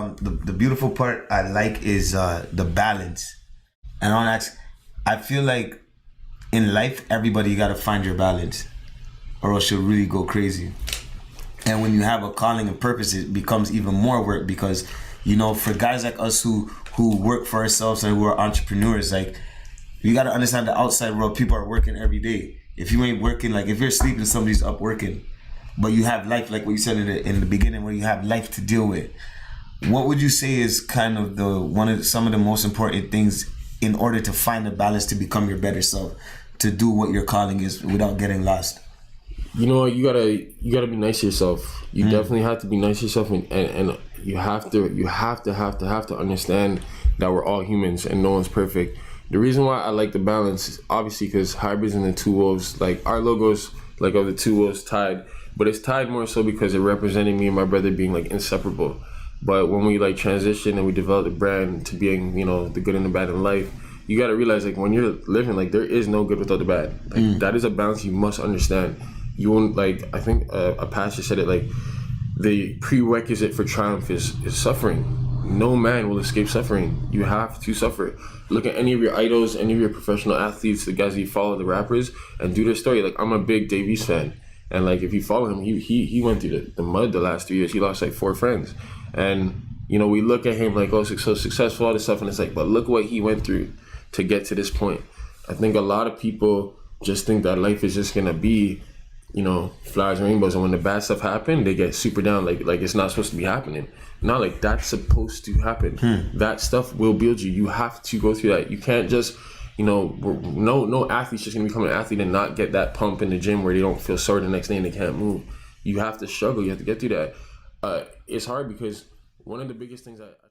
the beautiful part I like is the balance. And on that, I feel like in life, everybody you gotta find your balance, or else you'll really go crazy. And when you have a calling and purpose, it becomes even more work because, for guys like us who work for ourselves and who are entrepreneurs, like, you gotta understand the outside world. People are working every day. If you ain't working, like if you're sleeping, somebody's up working. But you have life, like what you said in the beginning, where you have life to deal with. What would you say is kind of some of the most important things in order to find a balance to become your better self, to do what your calling is without getting lost? You know what, you gotta be nice to yourself. You definitely have to be nice to yourself, and you have to understand that we're all humans and no one's perfect. The reason why I like the balance is obviously because hybrids and the two wolves, like our logos, like of the two wolves tied, but it's tied more so because it represented me and my brother being like inseparable. But when we like transition and we develop the brand to being, the good and the bad in life, you got to realize like when you're living, like there is no good without the bad. Like that is a balance you must understand. You won't, like, I think a pastor said it, like the prerequisite for triumph is suffering. No man will escape suffering. You have to suffer. Look at any of your idols, any of your professional athletes, the guys you follow, the rappers, and do their story. Like, I'm a big Dave East fan. And, like, if you follow him, he went through the mud the last 3 years. He lost, like, 4 friends. And, we look at him like, oh, so successful, all this stuff. And it's like, but look what he went through to get to this point. I think a lot of people just think that life is just going to be, flowers and rainbows, and when the bad stuff happen, they get super down, like it's not supposed to be happening. Not like that's supposed to happen. That stuff will build you. You have to go through that. You can't just, no athlete's just gonna become an athlete and not get that pump in the gym where they don't feel sore the next day and they can't move. You have to struggle. You have to get through that. It's hard because one of the biggest things